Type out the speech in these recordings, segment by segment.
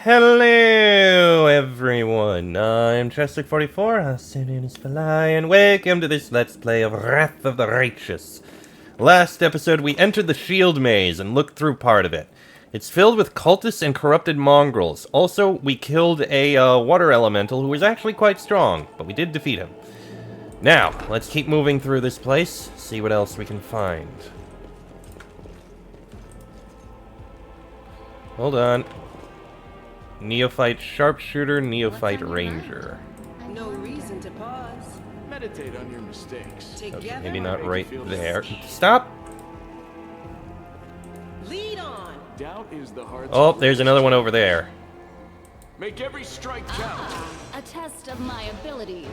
Hello, everyone. I'm Chester44, also known as Fly, and welcome to this Let's Play of Wrath of the Righteous. Last episode, we entered the Shield Maze and looked through part of it. It's filled with cultists and corrupted mongrels. Also, we killed a water elemental who was actually quite strong, but we did defeat him. Now, let's keep moving through this place, see what else we can find. Hold on. Neophyte Sharpshooter, Neophyte Ranger. No reason to pause. Meditate on your mistakes. Together, Maybe not right feel there. safe. Stop! lead on. Doubt is the heart's Oh, there's another one over there. Make every strike count. A test of my abilities.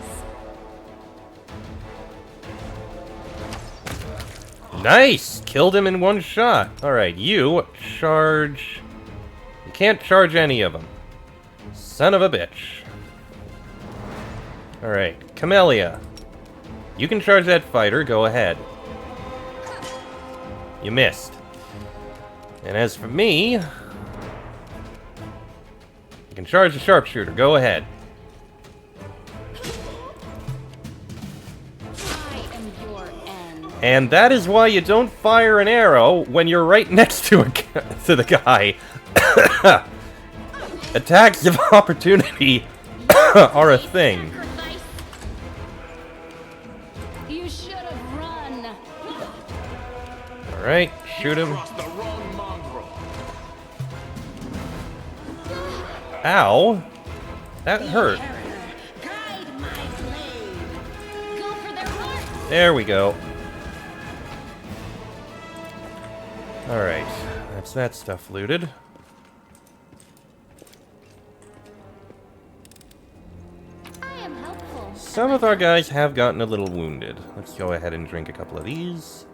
Nice! Killed him in one shot. Alright, you charge... You can't charge any of them. Son of a bitch. Alright, Camellia. You can charge that fighter, go ahead. You missed. And as for me... You can charge the sharpshooter, go ahead. I am your end. And that is why you don't fire an arrow when you're right next to to the guy. Attacks of opportunity are a thing. Sacrifice. You should have run. Alright, shoot him. Cross the wrong mongrel. Ow. That hurt. Guide my blade. Go for their heart. There we go. Alright, that's that stuff looted. I am helpful. Some of our guys have gotten a little wounded. Let's go ahead and drink a couple of these.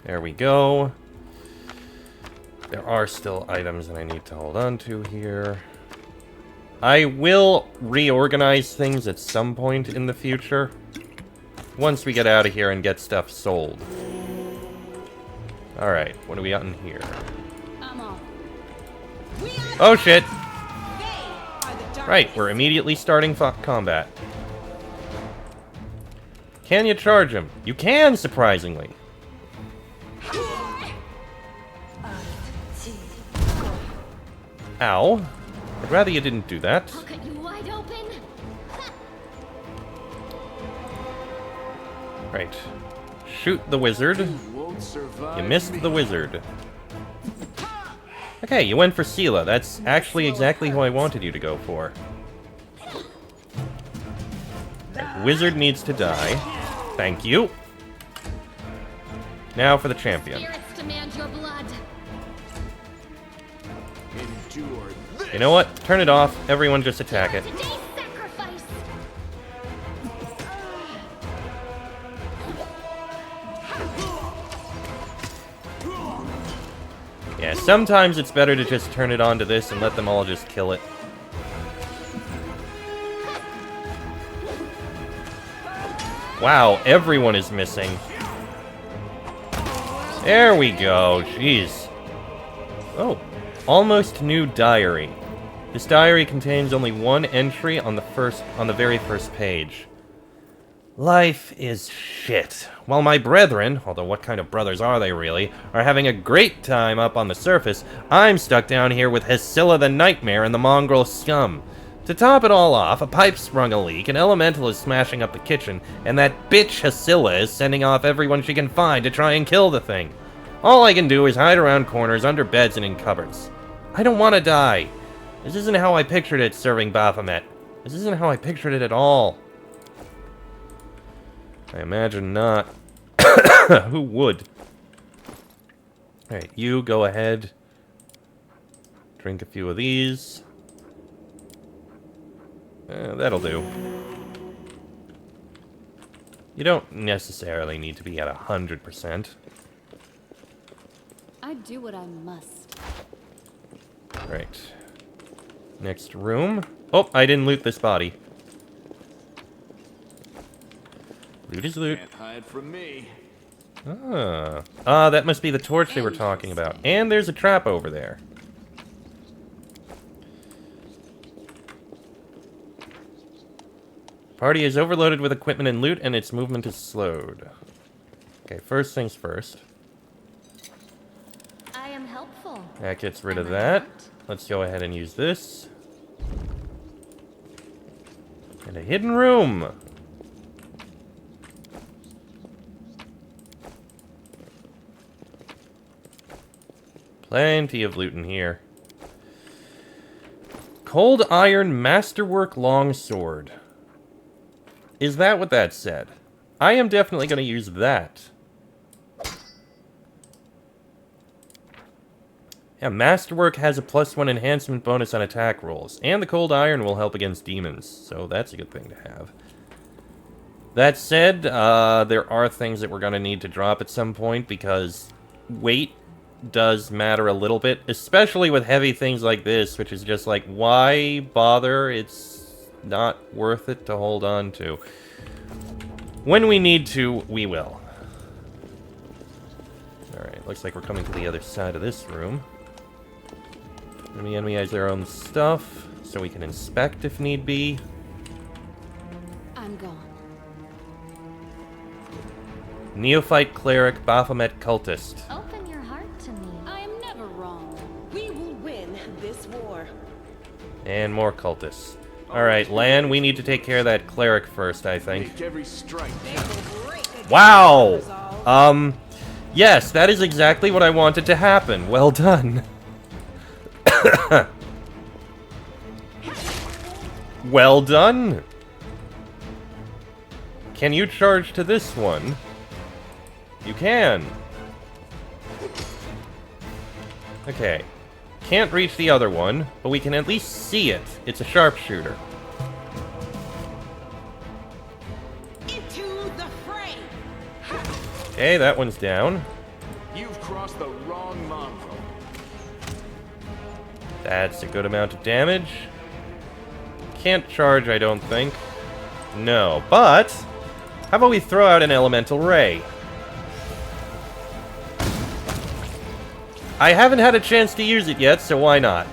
There we go. There are still items that I need to hold on to here. I will reorganize things at some point in the future. Once we get out of here and get stuff sold. Alright, what do we got in here? I'm off. Oh shit! They are the darkness. Right, we're immediately starting combat. Can you charge him? You can, surprisingly. Ow. I'd rather you didn't do that. I'll cut you wide open. Right. Shoot the wizard. Won't survive. You missed me. the wizard. Okay, you went for Sela. That's actually exactly who I wanted you to go for. Right, wizard needs to die. Thank you. Now for the champion. Spirits demand your blood. Endure this. You know what? Turn it off. Everyone just attack it. Today's sacrifice. Yeah, sometimes it's better to just turn it on to this and let them all just kill it. Wow, everyone is missing. There we go, jeez. Oh, almost new diary. This diary contains only one entry on the very first page. Life is shit. While my brethren, although what kind of brothers are they really, are having a great time up on the surface, I'm stuck down here with Hesilla the Nightmare and the mongrel scum. To top it all off, a pipe sprung a leak, an elemental is smashing up the kitchen, and that bitch Hesilla is sending off everyone she can find to try and kill the thing. All I can do is hide around corners, under beds, and in cupboards. I don't want to die. This isn't how I pictured it serving Baphomet. This isn't how I pictured it at all. I imagine not. Who would? Alright, you go ahead. Drink a few of these. That'll do. You don't necessarily need to be at 100%. I do what I must. Right. Next room. Oh, I didn't loot this body. Loot is loot. Can't hide from me. That must be the torch they were talking about. And there's a trap over there. Party is overloaded with equipment and loot, and its movement is slowed. Okay, first things first. I am helpful. That gets rid of Am I that. not? Let's go ahead and use this. And a hidden room! Plenty of loot in here. Cold Iron Masterwork Longsword. Is that what that said? I am definitely going to use that. Yeah, Masterwork has a +1 enhancement bonus on attack rolls, and the Cold Iron will help against demons, so that's a good thing to have. That said, there are things that we're going to need to drop at some point, because weight does matter a little bit, especially with heavy things like this, which is just like, why bother? It's not worth it to hold on to. When we need to, we will. Alright, looks like we're coming to the other side of this room. Enemy has their own stuff, so we can inspect if need be. I'm gone. Neophyte Cleric Baphomet Cultist. Open your heart to me. I am never wrong. We will win this war. And more cultists. Alright, Lan, we need to take care of that cleric first, I think. Make every strike They count. will break against Wow! our resolve. Yes, that is exactly what I wanted to happen. Well done. Well done. Can you charge to this one? You can. Okay. Can't reach the other one, but we can at least see it. It's a sharpshooter. Into the fray. Okay, that one's down. You've crossed the wrong mongrel. That's a good amount of damage. Can't charge, I don't think. No, but how about we throw out an elemental ray? I haven't had a chance to use it yet, so why not?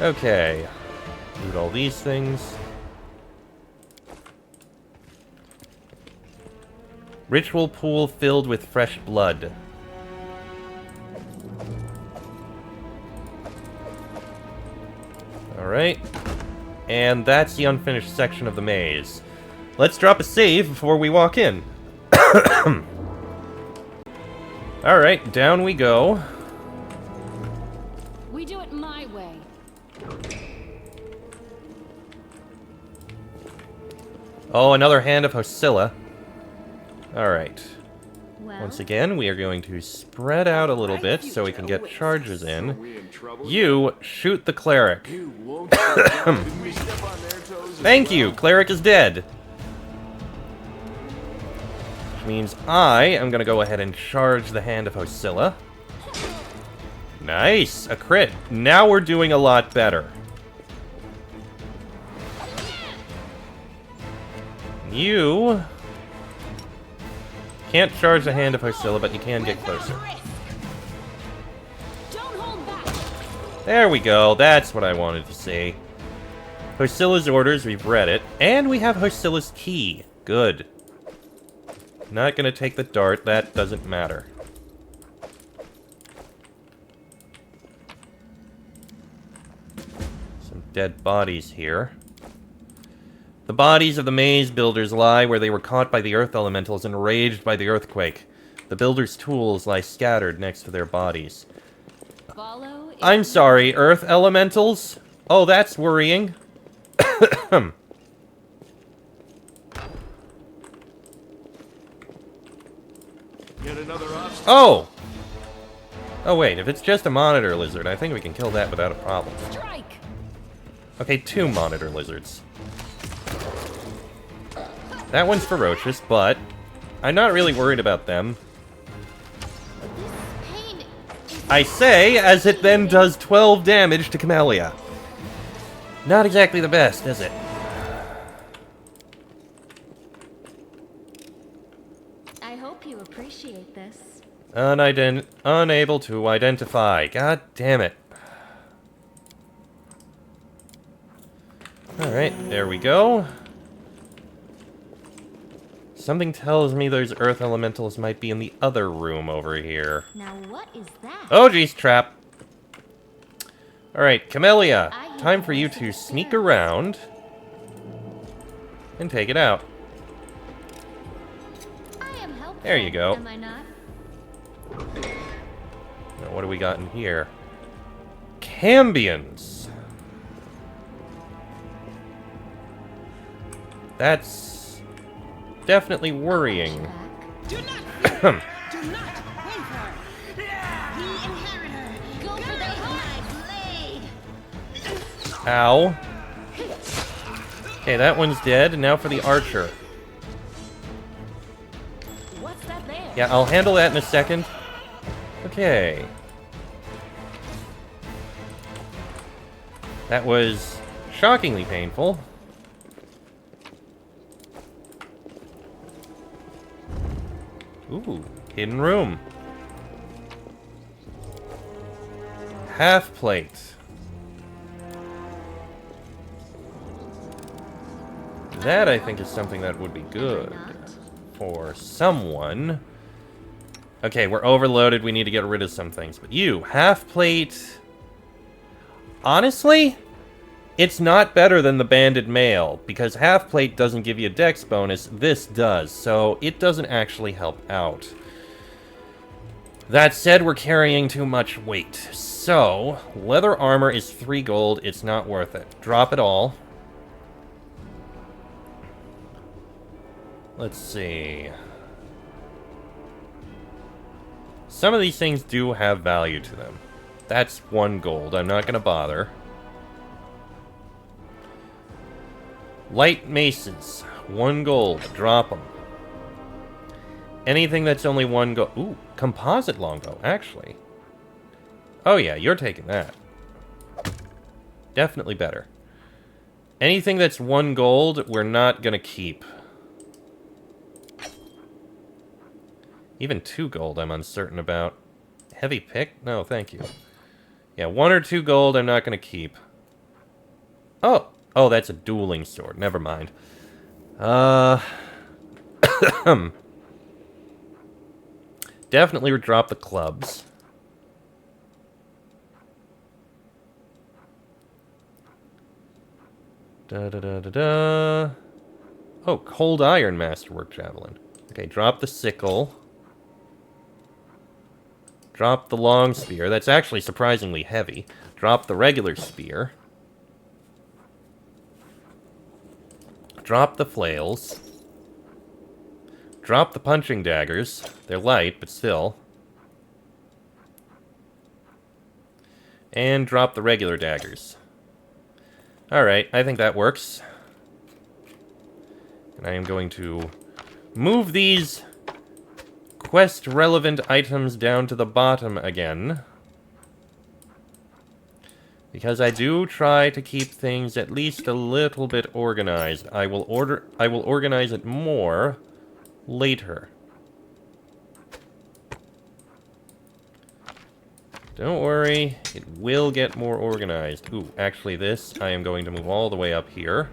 Okay. Loot all these things. Ritual pool filled with fresh blood. Alright. And that's the unfinished section of the maze. Let's drop a save before we walk in. Alright, down we go. We do it my way. Oh, another hand of Hosilla. Alright. Well, Once again, we are going to spread out a little bit so we can get charges Are in. we in trouble? You shoot the cleric. You won't survive. Didn't we step on their toes as Thank well? you, cleric is dead. Which means I am going to go ahead and charge the hand of Hosilla. Nice, a crit. Now we're doing a lot better. You can't charge the hand of Hosilla, but you can get closer. don't hold back. There we go, that's what I wanted to see. Hosilla's orders, we've read it. And we have Hosilla's key. Good. Not gonna take the dart, that doesn't matter. Some dead bodies here. The bodies of the maze builders lie where they were caught by the earth elementals and raged by the earthquake. The builders' tools lie scattered next to their bodies. Follow. I'm sorry, earth elementals? Oh, that's worrying. Yet another obstacle. Oh! Oh wait, if it's just a monitor lizard, I think we can kill that without a problem. Strike. Okay, 2 monitor lizards. That one's ferocious, but I'm not really worried about them. This pain. I say, as it then does 12 damage to Camellia. Not exactly the best, is it? I Unable to identify. God damn it. Alright, there we go. Something tells me those earth elementals might be in the other room over here. Now what is that? Oh, geez, trap. Alright, Camellia. Time for you to sneak around and take it out. I am helpful. There you go. Am I not? Now, what do we got in here? Cambions. That's definitely worrying. Flashback. Do not fear. Do not waver. The inheritor. Go for the my blade. Ow. Okay, that one's dead. And now for the archer. What's that there? Yeah, I'll handle that in a second. Okay. That was shockingly painful. Ooh, hidden room. Half plate. That, I think, is something that would be good for someone. Okay, we're overloaded. We need to get rid of some things. But you, half plate... Honestly, it's not better than the banded mail, because half plate doesn't give you a dex bonus. This does, so it doesn't actually help out. That said, we're carrying too much weight. So, leather armor is 3 gold. It's not worth it. Drop it all. Let's see. Some of these things do have value to them. That's 1 gold. I'm not going to bother. Light maces. 1 gold. Drop them. Anything that's only 1 gold. Ooh, composite longbow, actually. Oh yeah, you're taking that. Definitely better. Anything that's 1 gold, we're not going to keep. Even 2 gold I'm uncertain about. Heavy pick? No, thank you. Yeah, 1 or 2 gold I'm not going to keep. Oh! Oh, that's a dueling sword. Never mind. Definitely would drop the clubs. Da-da-da-da-da. Oh, cold iron masterwork javelin. Okay, drop the sickle. Drop the long spear. That's actually surprisingly heavy. Drop the regular spear. Drop the flails. Drop the punching daggers. They're light, but still. And drop the regular daggers. Alright, I think that works. And I am going to move these quest-relevant items down to the bottom again. Because I do try to keep things at least a little bit organized. I will organize it more later. Don't worry, it will get more organized. Ooh, actually this, I am going to move all the way up here.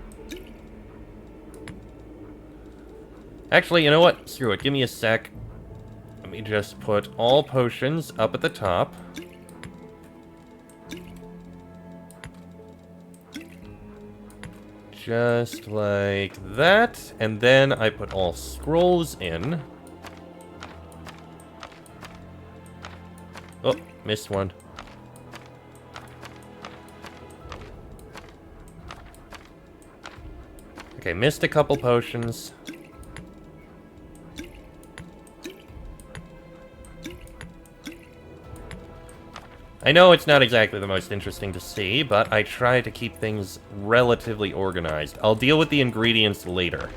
Actually, you know what? Screw it, give me a sec. Let me just put all potions up at the top. Just like that. And then I put all scrolls in. Oh, missed one. Okay, missed a couple potions. I know it's not exactly the most interesting to see, but I try to keep things relatively organized. I'll deal with the ingredients later,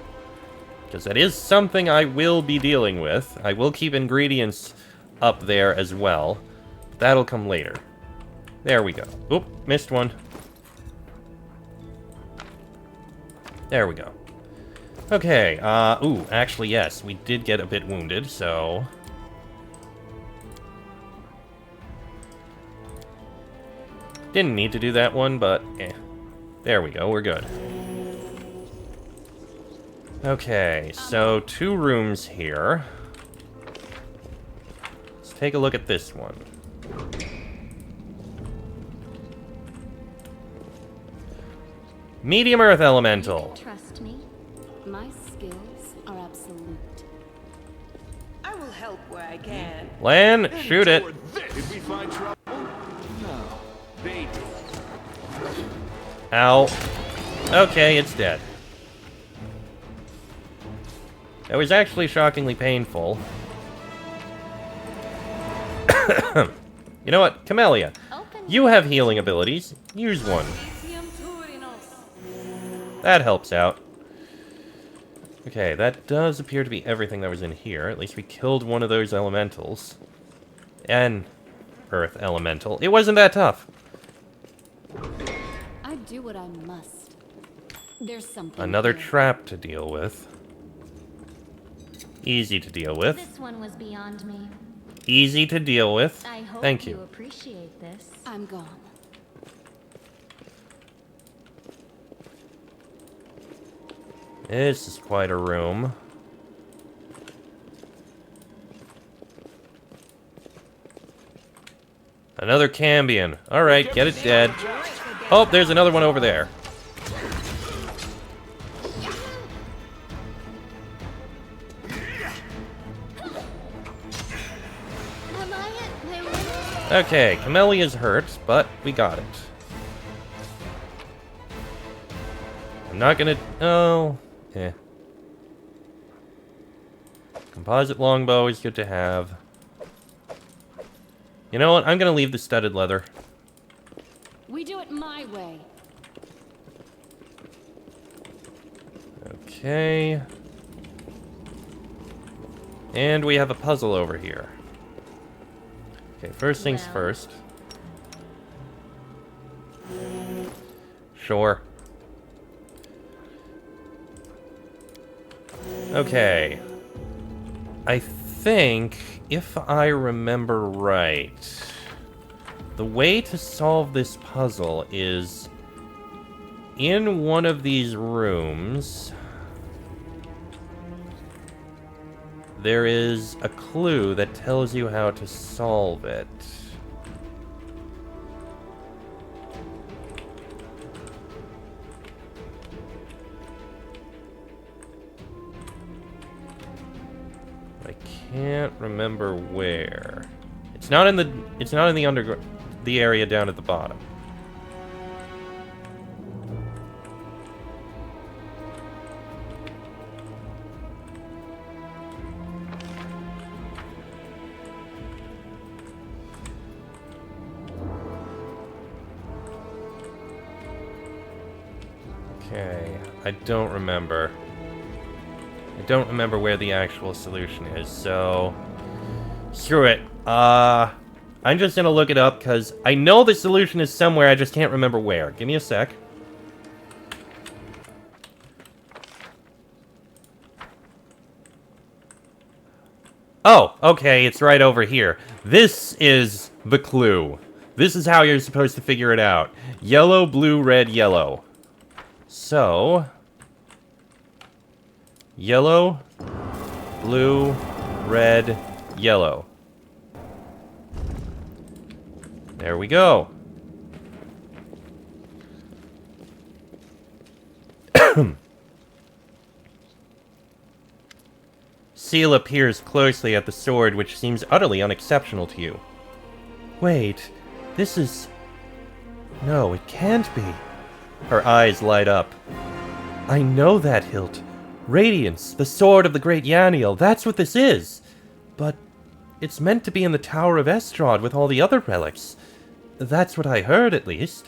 because that is something I will be dealing with. I will keep ingredients up there as well. That'll come later. There we go. Oop, missed one. There we go. Okay, ooh, actually, yes, we did get a bit wounded, so... Didn't need to do that one, but eh. There we go, we're good. Okay, so 2 rooms here. Let's take a look at this one. Medium Earth Elemental. Trust me, my skills are absolute. I will help where I can. Lan, shoot it. Toward this. Did we find trouble? No. They did. Ow. Okay, it's dead. That was actually shockingly painful. You know what? Camellia, Open. you have healing abilities. Use one. That helps out. Okay, that does appear to be everything that was in here. At least we killed one of those elementals. An Earth Elemental. It wasn't that tough. I do what I must. There's something. Another here. trap to deal with. Easy to deal with. This one was beyond me. Easy to deal with. I hope Thank you you. appreciate this. I'm gone. This is quite a room. Another Cambion. Alright, get it dead. Oh, there's another one over there. Am I at my limit? Okay, Camellia's hurt, but we got it. I'm not gonna... Oh... Eh. Composite longbow is good to have. You know what? I'm gonna leave the studded leather. We do it my way. Okay. And we have a puzzle over here. Okay, first things Well. first. Sure. Okay. I think, if I remember right, the way to solve this puzzle is in one of these rooms. There is a clue that tells you how to solve it. I can't remember where. It's not in the area down at the bottom. Okay, I don't remember. I don't remember where the actual solution is, so... Screw it. I'm just gonna look it up, because I know the solution is somewhere, I just can't remember where. Give me a sec. Oh, okay, it's right over here. This is the clue. This is how you're supposed to figure it out. Yellow, blue, red, yellow. So... Yellow, blue, red, yellow. There we go. Seela peers closely at the sword, which seems utterly unexceptional to you. Wait, this is... No, it can't be. Her eyes light up. I know that hilt. Radiance, the sword of the great Yaniel, that's what this is. But it's meant to be in the Tower of Estrad with all the other relics. That's what I heard, at least.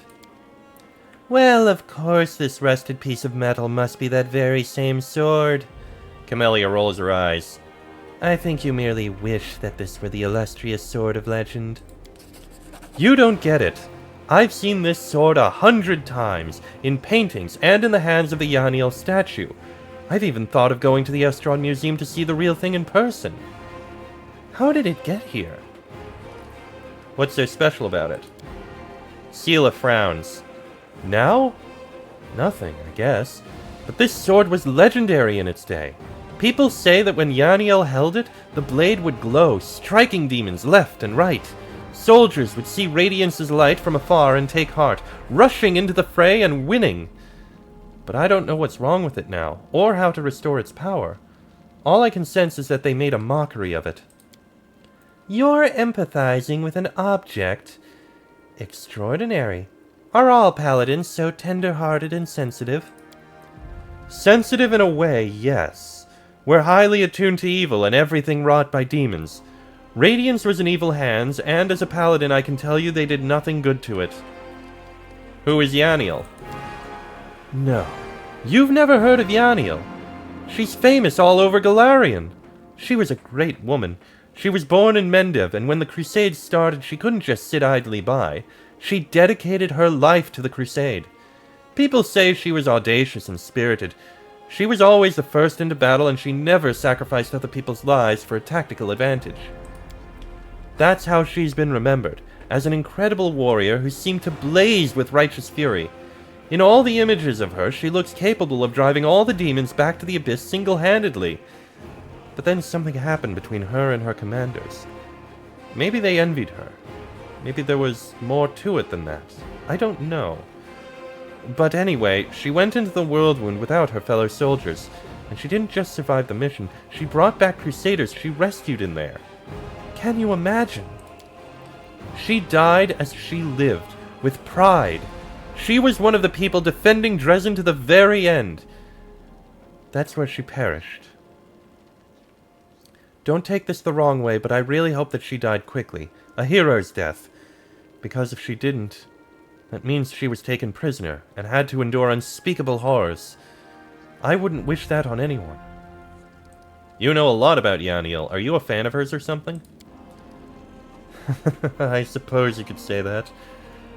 Well, of course this rusted piece of metal must be that very same sword. Camellia rolls her eyes. I think you merely wish that this were the illustrious sword of legend. You don't get it. I've seen this sword 100 times, in paintings and in the hands of the Yaniel statue. I've even thought of going to the Estrad Museum to see the real thing in person. How did it get here? What's so special about it? Sela frowns. Now? Nothing, I guess. But this sword was legendary in its day. People say that when Yaniel held it, the blade would glow, striking demons left and right. Soldiers would see Radiance's light from afar and take heart, rushing into the fray and winning. But I don't know what's wrong with it now, or how to restore its power. All I can sense is that they made a mockery of it. You're empathizing with an object? Extraordinary. Are all paladins so tender-hearted and sensitive? Sensitive in a way, yes. We're highly attuned to evil and everything wrought by demons. Radiance was in evil hands, and as a paladin I can tell you they did nothing good to it. Who is Yaniel? No. You've never heard of Yaniel? She's famous all over Golarion. She was a great woman. She was born in Mendev, and when the Crusades started, she couldn't just sit idly by. She dedicated her life to the Crusade. People say she was audacious and spirited. She was always the first into battle, and she never sacrificed other people's lives for a tactical advantage. That's how she's been remembered, as an incredible warrior who seemed to blaze with righteous fury. In all the images of her, she looks capable of driving all the demons back to the abyss single-handedly. But then something happened between her and her commanders. Maybe they envied her. Maybe there was more to it than that. I don't know. But anyway, she went into the Whirlwind without her fellow soldiers, and she didn't just survive the mission, she brought back Crusaders she rescued in there. Can you imagine? She died as she lived, with pride. She was one of the people defending Dresden to the very end. That's where she perished. Don't take this the wrong way, but I really hope that she died quickly. A hero's death. Because if she didn't, that means she was taken prisoner and had to endure unspeakable horrors. I wouldn't wish that on anyone. You know a lot about Yaniel. Are you a fan of hers or something? I suppose you could say that.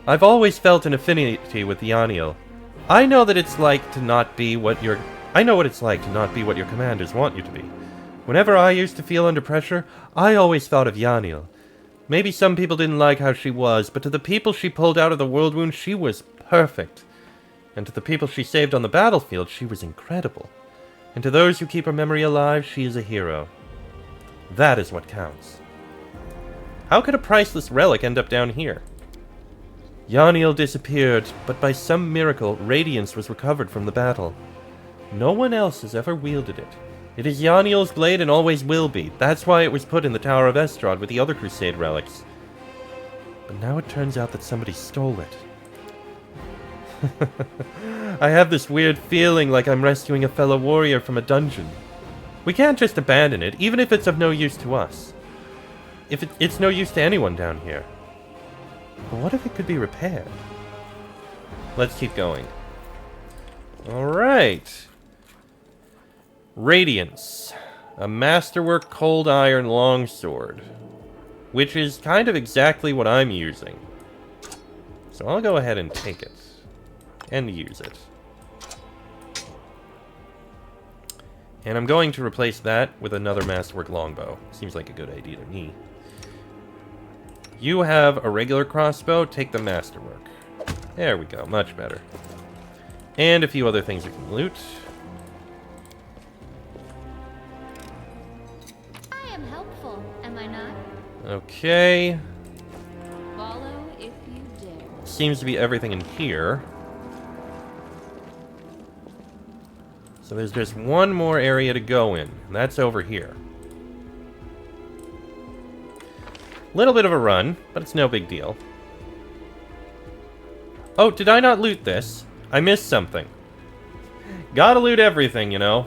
I've always felt an affinity with Yaniel. I know what it's like to not be what your commanders want you to be. Whenever I used to feel under pressure, I always thought of Yaniel. Maybe some people didn't like how she was, but to the people she pulled out of the Whirlwind, she was perfect. And to the people she saved on the battlefield, she was incredible. And to those who keep her memory alive, she is a hero. That is what counts. How could a priceless relic end up down here? Yaniel disappeared, but by some miracle, Radiance was recovered from the battle. No one else has ever wielded it. It is Yaniel's blade and always will be. That's why it was put in the Tower of Estrad with the other Crusade relics. But now it turns out that somebody stole it. I have this weird feeling like I'm rescuing a fellow warrior from a dungeon. We can't just abandon it, even if it's of no use to us. It's no use to anyone down here. But what if it could be repaired? Let's keep going. Alright. Radiance. A masterwork cold iron longsword. Which is kind of exactly what I'm using. So I'll go ahead and take it. And use it. And I'm going to replace that with another masterwork longbow. Seems like a good idea to me. You have a regular crossbow, take the masterwork. There we go, much better. And a few other things you can loot. I am helpful, am I not? Okay. Follow if you dare. Seems to be everything in here. So there's just one more area to go in, and that's over here. Little bit of a run, but it's no big deal. Oh, did I not loot this? I missed something. Gotta loot everything, you know.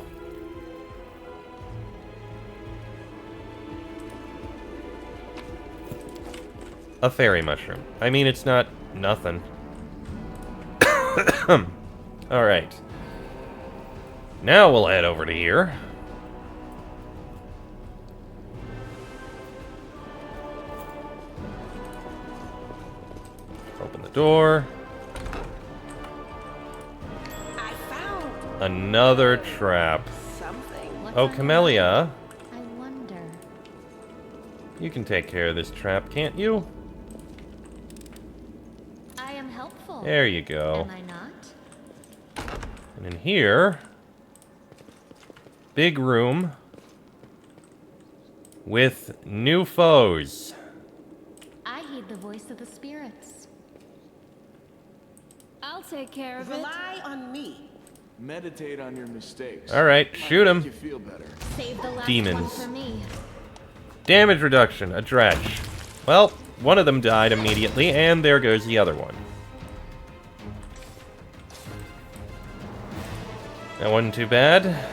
A fairy mushroom. I mean, it's not nothing. Alright. Now we'll head over to here. Open the door. I found Another trap. something. What's Oh, on the Camellia. line? I wonder. You can take care of this trap, can't you? I am helpful. There you go. Am I not? And in here, big room with new foes. I heed the voice of the spirits. I'll take care of it. Rely on me. Meditate on your mistakes. All right, Might shoot make him. you feel better. Save the last Demons. one for me. Damage reduction, a dredge. Well, one of them died immediately, and there goes the other one. That wasn't too bad.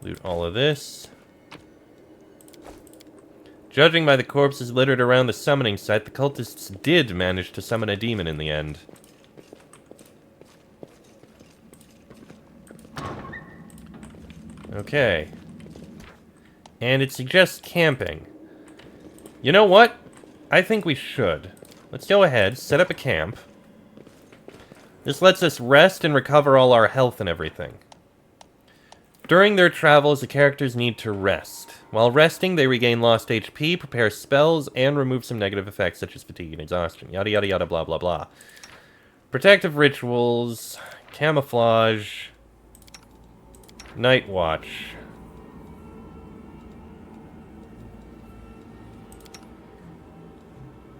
Loot all of this. Judging by the corpses littered around the summoning site, the cultists did manage to summon a demon in the end. Okay. And it suggests camping. You know what? I think we should. Let's go ahead, set up a camp. This lets us rest and recover all our health and everything. During their travels, the characters need to rest. While resting, they regain lost HP, prepare spells, and remove some negative effects such as fatigue and exhaustion. Yada yada yada blah blah blah. Protective rituals, camouflage, night watch.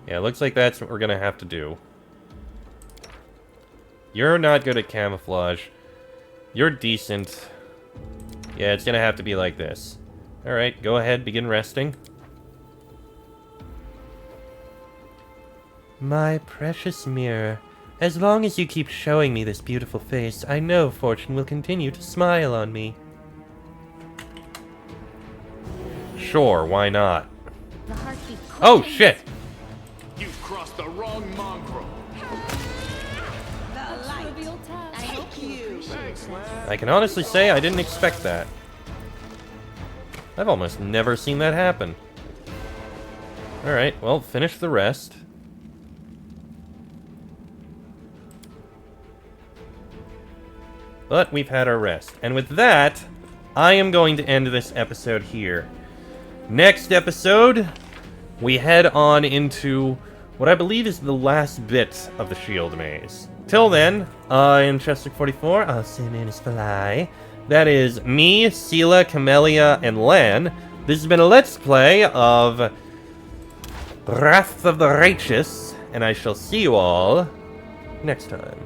Yeah, looks like that's what we're gonna have to do. You're not good at camouflage. You're decent. Yeah, it's gonna have to be like this. Alright, go ahead, begin resting. My precious mirror, as long as you keep showing me this beautiful face, I know fortune will continue to smile on me. Sure, why not? The heartbeat Oh, quickens. shit! You've crossed the wrong mongrel. The light. Trivial task. I hope you appreciate Thanks, this. lad. I can honestly say I didn't expect that. I've almost never seen that happen. Alright, well, finish the rest. But we've had our rest. And with that, I am going to end this episode here. Next episode, we head on into what I believe is the last bit of the Shield Maze. Till then, I am Chester44, also known as Fly. That is me, Sela, Camellia, and Lan. This has been a Let's Play of Wrath of the Righteous, and I shall see you all next time.